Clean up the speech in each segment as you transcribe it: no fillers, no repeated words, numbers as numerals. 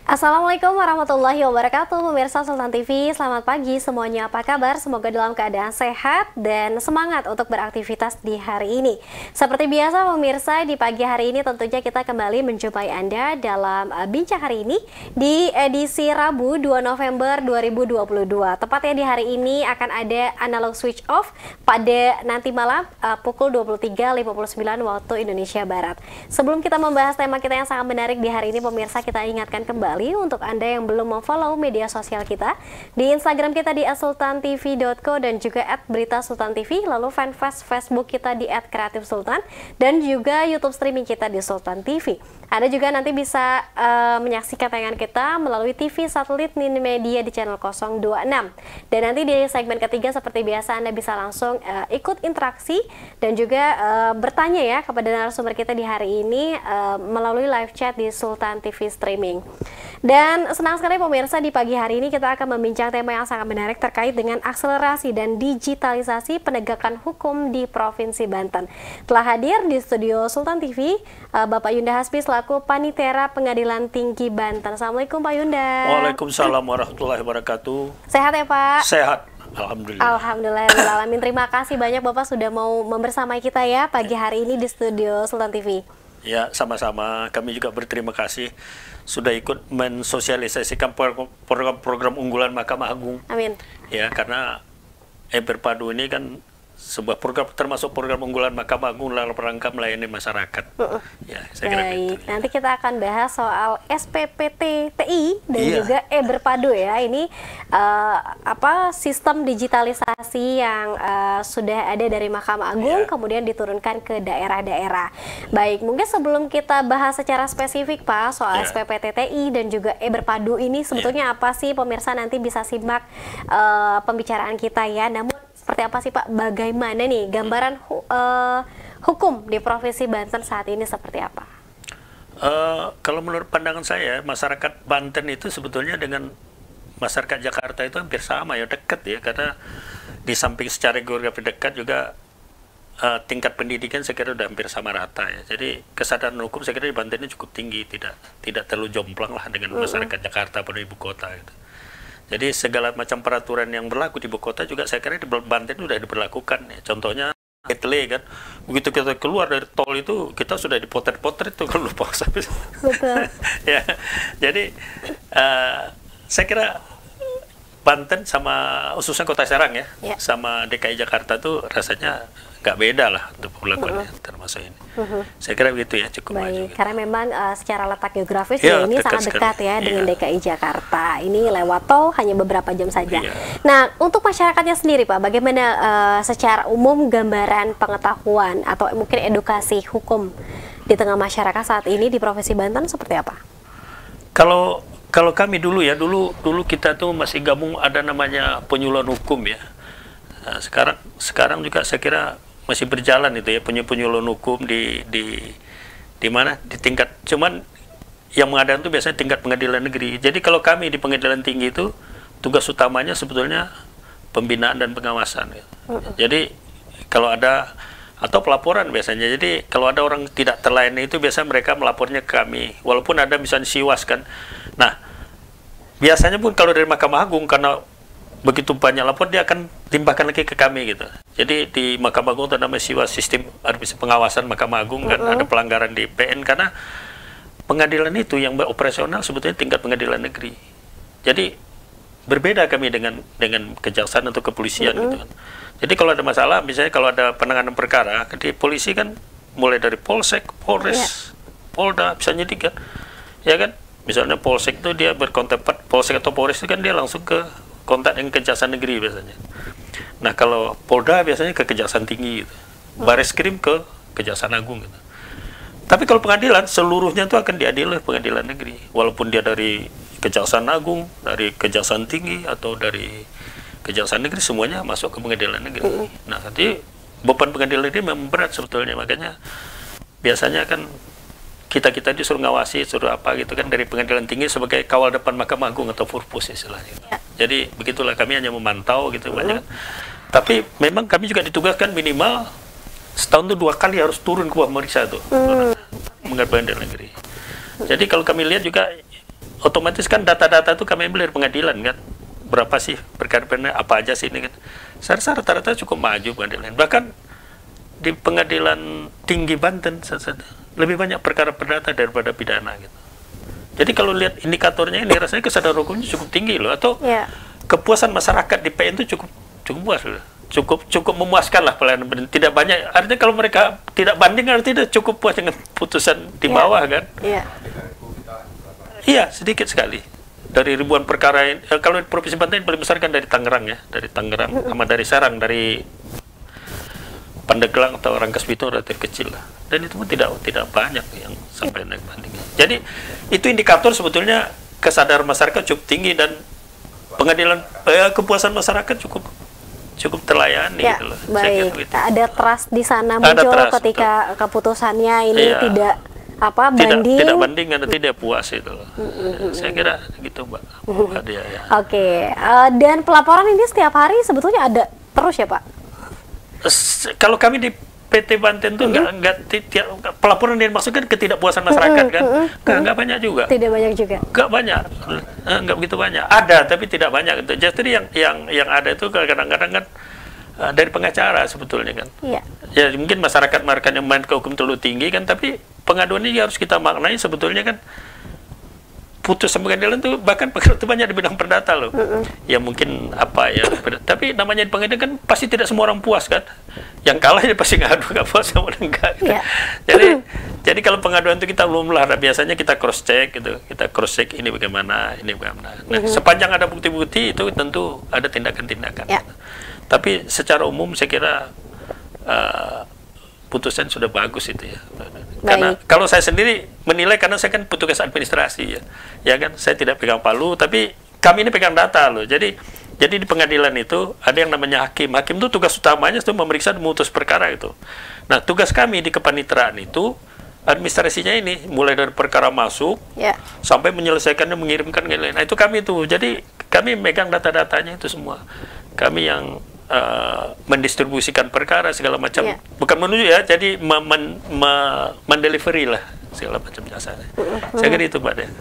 Assalamualaikum warahmatullahi wabarakatuh, pemirsa Sultan TV. Selamat pagi semuanya, apa kabar? Semoga dalam keadaan sehat dan semangat untuk beraktivitas di hari ini. Seperti biasa pemirsa, di pagi hari ini tentunya kita kembali menjumpai Anda dalam Bincang Hari Ini di edisi Rabu 2 November 2022. Tepatnya di hari ini akan ada analog switch off pada nanti malam pukul 23.59 waktu Indonesia Barat. Sebelum kita membahas tema kita yang sangat menarik di hari ini pemirsa, kita ingatkan kembali untuk Anda yang belum memfollow media sosial kita di Instagram kita di @sultantv.co dan juga @beritasultantv, lalu fanpage Facebook kita di @kreatifsultan dan juga YouTube streaming kita di Sultan TV. Anda juga nanti bisa menyaksikan tayangan kita melalui TV satelit Nini Media di channel 026. Dan nanti di segmen ketiga seperti biasa Anda bisa langsung ikut interaksi dan juga bertanya ya kepada narasumber kita di hari ini melalui live chat di Sultan TV streaming. Dan senang sekali pemirsa, di pagi hari ini kita akan membincang tema yang sangat menarik terkait dengan akselerasi dan digitalisasi penegakan hukum di Provinsi Banten. Telah hadir di studio Sultan TV Bapak Yunda Hasbi selaku Panitera Pengadilan Tinggi Banten. Assalamualaikum Pak Yunda. Waalaikumsalam warahmatullahi wabarakatuh. Sehat ya Pak? Sehat, alhamdulillah. Alhamdulillah. Terima kasih banyak Bapak sudah mau membersamai kita ya pagi hari ini di studio Sultan TV. Ya, sama-sama. Kami juga berterima kasih sudah ikut mensosialisasikan program unggulan Mahkamah Agung. Amin. Ya, karena Berpadu ini kan sebuah program termasuk program unggulan Mahkamah Agung dalam rangka melayani masyarakat. Ya, saya kira baik, gitu. nanti kita akan bahas soal SPPT TI dan Iya. juga Berpadu ya. Ini sistem digitalisasi yang sudah ada dari Mahkamah Agung kemudian diturunkan ke daerah-daerah. Baik, mungkin sebelum kita bahas secara spesifik Pak soal SPPT TI dan juga Berpadu ini sebetulnya apa sih, pemirsa nanti bisa simak pembicaraan kita ya. Namun seperti apa sih Pak, bagaimana nih gambaran hukum di Provinsi Banten saat ini seperti apa? Kalau menurut pandangan saya, masyarakat Banten itu sebetulnya dengan masyarakat Jakarta itu hampir sama ya, dekat ya, karena di samping secara geografi dekat juga tingkat pendidikan saya kira udah hampir sama rata ya. Jadi kesadaran hukum saya kira di Banten ini cukup tinggi, tidak terlalu jomplang lah dengan masyarakat Jakarta pada ibu kota gitu. Jadi segala macam peraturan yang berlaku di ibu kota juga saya kira di Banten sudah diberlakukan ya. Contohnya etle kan, begitu kita keluar dari tol itu kita sudah dipotret-potret tuh kalau lupa sampai. Betul. Ya, jadi saya kira Banten sama khususnya Kota Serang ya, sama DKI Jakarta tuh rasanya nggak beda lah untuk perlakuannya termasuk ini. Saya kira begitu ya, cukup maju. Baik, karena memang secara letak geografis ya, ini sangat dekat ya dengan DKI Jakarta. Ini lewat tol hanya beberapa jam saja. Nah, untuk masyarakatnya sendiri Pak, bagaimana secara umum gambaran pengetahuan atau mungkin edukasi hukum di tengah masyarakat saat ini di Provinsi Banten seperti apa? Kalau kami dulu ya, dulu kita tuh masih gabung ada namanya penyuluhan hukum ya. Nah, sekarang juga saya kira masih berjalan itu ya, penyuluhan hukum di mana, di tingkat, cuman yang mengadakan itu biasanya tingkat pengadilan negeri. Jadi kalau kami di pengadilan tinggi itu tugas utamanya sebetulnya pembinaan dan pengawasan gitu. Jadi kalau ada atau pelaporan biasanya, jadi kalau ada orang tidak terlayani itu biasanya mereka melapornya ke kami, walaupun ada misalnya siwas kan. Nah, biasanya pun kalau dari Mahkamah Agung karena begitu banyak lapor dia akan timbahkan lagi ke kami gitu. Jadi di Mahkamah Agung itu namanya siwas, sistem pengawasan Mahkamah Agung kan, ada pelanggaran di PN karena pengadilan itu yang beroperasional sebetulnya tingkat pengadilan negeri. Jadi berbeda kami dengan kejaksaan atau kepolisian gitu kan. Jadi kalau ada masalah, misalnya kalau ada penanganan perkara, di polisi kan mulai dari Polsek, Polres, Polda, bisa nyidik kan, ya kan. Misalnya Polsek itu dia berkontak, Polsek atau Polres itu kan dia langsung ke kontak dengan Kejaksaan Negeri biasanya. Nah kalau Polda biasanya ke Kejaksaan Tinggi gitu. Bareskrim ke Kejaksaan Agung gitu. Tapi kalau pengadilan seluruhnya itu akan diadili oleh pengadilan negeri, walaupun dia dari Kejaksaan Agung, dari Kejaksaan Tinggi atau dari Kejaksaan Negeri, semuanya masuk ke pengadilan negeri. Nah nanti beban pengadilan negeri memang berat sebetulnya, makanya biasanya kan kita disuruh ngawasi, suruh apa gitu kan dari pengadilan tinggi sebagai kawal depan Mahkamah Agung atau purpus istilahnya. Jadi begitulah, kami hanya memantau gitu banyak. Tapi memang kami juga ditugaskan minimal setahun itu 2 kali harus turun ke bawah meriksa tuh pengadilan negeri. Jadi kalau kami lihat juga otomatis kan data-data itu kami ambil dari pengadilan kan. Berapa sih perkara-perkara apa aja sih ini kan. Saya rasa rata-rata cukup maju pengadilan. Bahkan di pengadilan tinggi Banten lebih banyak perkara perdata daripada pidana gitu. Jadi kalau lihat indikatornya ini rasanya kesadaran hukumnya cukup tinggi loh, atau kepuasan masyarakat di PN itu cukup puas loh. Cukup memuaskan lah pelayanan. Tidak banyak, artinya kalau mereka tidak banding artinya cukup puas dengan putusan di bawah kan. Iya, sedikit sekali. Dari ribuan perkara ini, kalau di Provinsi Banten paling besar kan dari Tangerang ya, dari Tangerang sama dari Serang, dari Pandeglang atau Rangkas Bitung relatif kecil lah. Dan itu pun tidak banyak yang sampai naik bandingnya. Jadi itu indikator sebetulnya kesadaran masyarakat cukup tinggi dan pengadilan kepuasan masyarakat cukup terlayani gitu loh. Baik, gitu. Ada trust di sana muncul trust, ketika keputusannya ini tidak banding. Tidak banding, tidak puas itu loh. Saya kira gitu Mbak. Oke, dan pelaporan ini setiap hari sebetulnya ada terus ya Pak? Kalau kami di PT Banten tuh pelaporan yang dimaksudkan ketidakpuasan masyarakat kan, nggak banyak juga. Tidak banyak juga. Nggak banyak, nggak begitu banyak. Ada tapi tidak banyak gitu. Jadi yang ada itu kadang-kadang kan dari pengacara sebetulnya kan. Ya mungkin masyarakat yang main ke hukum terlalu tinggi kan, tapi pengaduan ini harus kita maknai sebetulnya kan. Putusan pengadilan itu bahkan itu banyak di bidang perdata loh. Ya mungkin tapi namanya di pengadilan kan pasti tidak semua orang puas kan. Yang kalah dia pasti nggak puas sama enggak. Gitu. Jadi kalau pengaduan itu kita belum lah, biasanya kita cross check gitu. Kita cross check ini bagaimana. Nah, sepanjang ada bukti-bukti itu tentu ada tindakan-tindakan. Gitu. Tapi secara umum saya kira putusan sudah bagus itu ya. Karena kalau saya sendiri menilai, karena saya kan petugas administrasi ya kan, saya tidak pegang palu, tapi kami ini pegang data loh. Jadi di pengadilan itu ada yang namanya hakim. Hakim itu tugas utamanya itu memeriksa dan memutus perkara itu. Nah, tugas kami di kepanitraan itu administrasinya ini mulai dari perkara masuk sampai menyelesaikannya, mengirimkan ke lain. Nah, itu kami itu. Jadi kami megang data-datanya itu semua. Kami yang mendistribusikan perkara segala macam, bukan menuju ya, jadi mendelivery lah segala macam jasa. Saya kira itu Mbak Dea.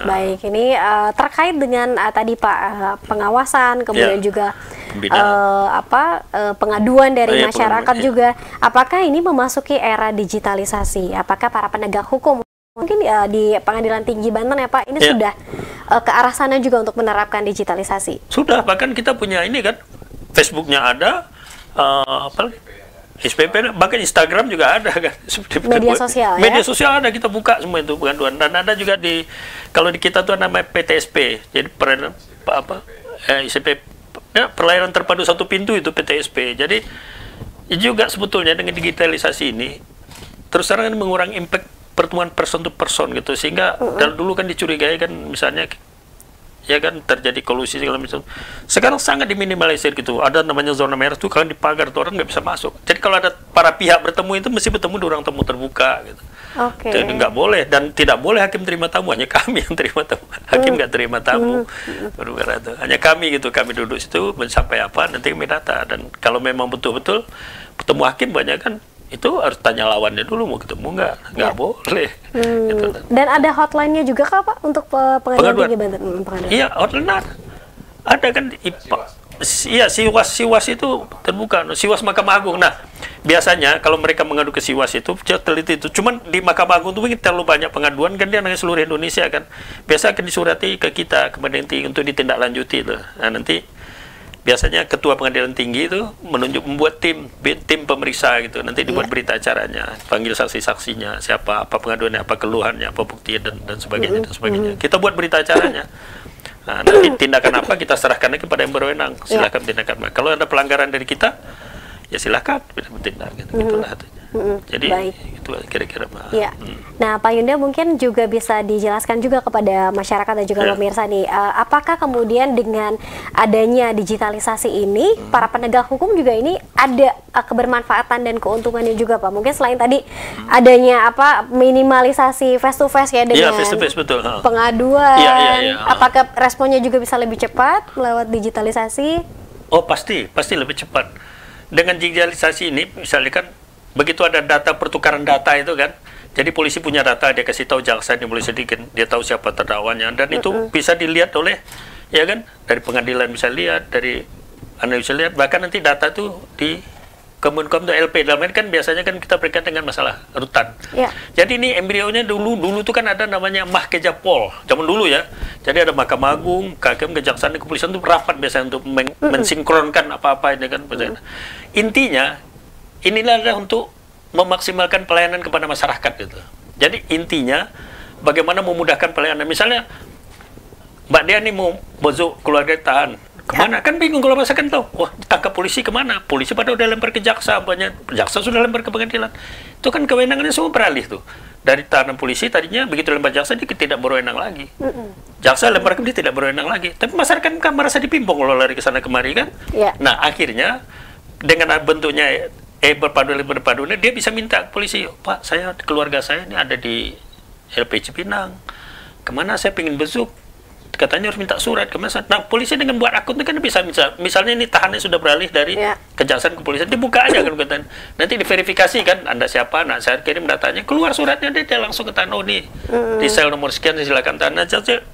Baik. Ini terkait dengan tadi Pak pengawasan, kemudian juga pengaduan dari masyarakat juga. Apakah ini memasuki era digitalisasi? Apakah para penegak hukum mungkin di Pengadilan Tinggi Banten ya Pak ini sudah ke arah sana juga untuk menerapkan digitalisasi? Sudah, bahkan kita punya ini kan. Facebooknya ada, SPP, bahkan Instagram juga ada kan. Media sosial ada, kita buka semua itu pengaduan. Dan ada juga kalau di kita tuh namanya PTSP, jadi ICP, pelayanan terpadu satu pintu itu PTSP. Jadi juga sebetulnya dengan digitalisasi ini terus terang mengurangi impact pertemuan person to person gitu, sehingga dulu kan dicurigai kan misalnya ya kan terjadi kolusi segala macam. Sekarang sangat diminimalisir gitu. Ada namanya zona merah tuh, kalau dipagar tuh orang nggak bisa masuk. Jadi kalau ada para pihak bertemu itu mesti bertemu di ruang temu terbuka gitu. Jadi nggak boleh, dan tidak boleh hakim terima tamu, hanya kami yang terima tamu. Hakim nggak terima tamu. Hanya kami gitu, kami duduk situ mencapai apa nanti kami data. Dan kalau memang betul-betul bertemu hakim banyak kan, itu harus tanya lawannya dulu mau ketemu nggak boleh. Gitu. Dan ada hotline-nya juga kah Pak untuk Pengadilan Tinggi Banten? Iya, hotline ada kan. Iya, Siwas itu terbuka. Siwas Mahkamah Agung. Nah, biasanya kalau mereka mengadu ke Siwas itu teliti itu. Cuman di Mahkamah Agung itu terlalu banyak pengaduan kan, dia nanya seluruh Indonesia kan. Biasa akan disurati ke kita ke Pengadilan Tinggi untuk ditindaklanjuti loh. Nah, nanti biasanya ketua pengadilan tinggi itu membuat tim pemeriksa gitu, nanti dibuat berita acaranya, panggil saksi-saksinya siapa, apa pengaduannya, apa keluhannya, apa buktinya dan sebagainya dan sebagainya. Kita buat berita acaranya. Nah, nanti tindakan apa kita serahkan kepada yang berwenang. Silakan tindakan. Kalau ada pelanggaran dari kita, ya silakan bertindak gitu. Itulah artinya. Jadi itu kira-kira Nah, Pak Yunda mungkin juga bisa dijelaskan juga kepada masyarakat dan juga pemirsa nih, apakah kemudian dengan adanya digitalisasi ini para penegak hukum juga ini ada kebermanfaatan dan keuntungannya juga Pak? Mungkin selain tadi adanya minimalisasi face to face ya dengan betul. pengaduan, apakah responnya juga bisa lebih cepat lewat digitalisasi? Oh, pasti lebih cepat. Dengan digitalisasi ini misalnya kan begitu ada data, pertukaran data itu kan, Jadi polisi punya data, dia kasih tahu jaksa ini boleh sedikit, dia tahu siapa terdakwanya, dan itu bisa dilihat oleh, ya kan, dari pengadilan bisa lihat, dari Anda bisa lihat, bahkan nanti data itu di Kemenkom atau LP, dalam ini kan biasanya kan kita berkaitan dengan masalah rutan. Ya. Jadi ini embrionya dulu tuh kan ada namanya Mahkejapol, zaman dulu ya. Jadi ada Mahkamah Agung, KKM, Kejaksaan, dan Kepolisian itu rapat biasanya untuk mensinkronkan apa-apa ini kan. Intinya inilah adalah untuk memaksimalkan pelayanan kepada masyarakat gitu. Jadi intinya bagaimana memudahkan pelayanan. Misalnya Mbak Dia nih mau bozok keluarga tahan. Kemana? Kan bingung kalau masyarakat tahu. Wah, ditangkap polisi kemana? Polisi pada udah lempar ke jaksa, jaksa sudah lempar ke pengadilan. Itu kan kewenangannya semua beralih tuh. Dari tahanan polisi tadinya begitu lempar jaksa dia tidak berwenang lagi. Jaksa lempar ke dia tidak berwenang lagi. Tapi masyarakat kan merasa dipimpong kalau lari ke sana kemari kan. Nah, akhirnya dengan bentuknya berpadu ini dia bisa minta ke polisi, Pak, keluarga saya ini ada di LP Cipinang. Kemana saya pengen besuk? Katanya harus minta surat ke mana. Nah, polisi dengan buat akun itu kan bisa misalnya ini tahannya sudah beralih dari Kejaksaan ke Kepolisian, dibuka aja kan katanya. Nanti diverifikasi kan, Anda siapa? Nah, saya kirim datanya, keluar suratnya dia langsung ke tahan, oh nih di sel nomor sekian silakan tahan.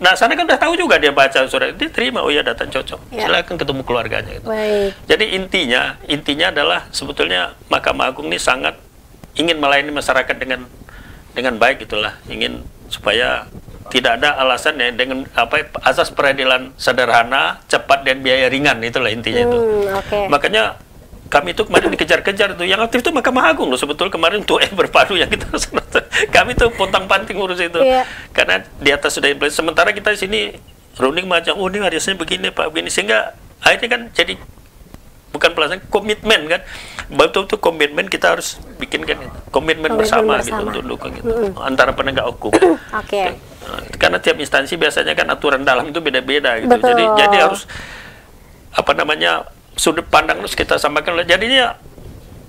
Nah, sana kan udah tahu juga dia baca surat, dia terima, oh ya data cocok. Silakan ketemu keluarganya gitu. Jadi intinya adalah sebetulnya Mahkamah Agung ini sangat ingin melayani masyarakat dengan baik gitulah, ingin supaya tidak ada alasan ya dengan asas peradilan sederhana, cepat dan biaya ringan, itulah intinya itu. Makanya kami itu kemarin dikejar-kejar tuh, yang aktif itu Mahkamah Agung loh sebetulnya kemarin untuk berpadu yang kita kami tuh pontang-panting urus itu karena di atas sudah implementasi. Sementara kita di sini running macam oh ini harusnya begini Pak begini, sehingga akhirnya kan jadi bukan pelaksanaan, komitmen kan, betul-betul komitmen kita harus bikinkan itu. Komitmen bersama gitu untuk dukung itu antara penegak hukum. Karena tiap instansi biasanya kan aturan dalam itu beda-beda gitu. Jadi harus sudut pandang harus kita samakan. Jadinya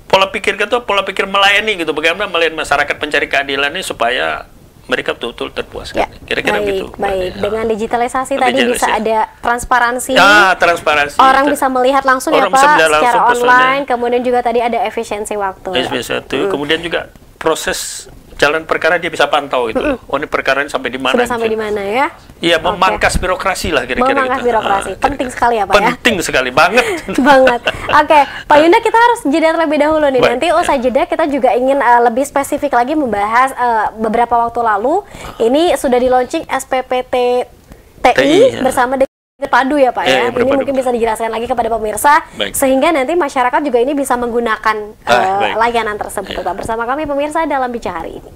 pola pikir kita pola pikir melayani gitu. Bagaimana melayani masyarakat pencari keadilan ini supaya mereka betul-betul terpuaskan. Kira-kira gitu. Baik. Dengan digitalisasi tadi bisa ada transparansi. Transparansi. Orang bisa melihat langsung ya Pak secara online. Kemudian juga tadi ada efisiensi waktu. Kemudian juga proses jalan perkara dia bisa pantau itu. Oh ini perkara sampai di mana? Sudah sampai di mana ya? Iya, memangkas birokrasi lah kira-kira. Memangkas birokrasi. Penting sekali ya Pak ya? Penting sekali banget. Banget. Oke, Pak Yunda, kita harus jeda terlebih dahulu nih. Nanti usai jeda kita juga ingin lebih spesifik lagi membahas beberapa waktu lalu ini sudah di launching SPPT TI bersama dengan Padu ya Pak ya. Ini mungkin bisa dijelaskan lagi kepada pemirsa sehingga nanti masyarakat juga ini bisa menggunakan layanan tersebut. Tetap bersama kami pemirsa dalam Bicara Hari Ini.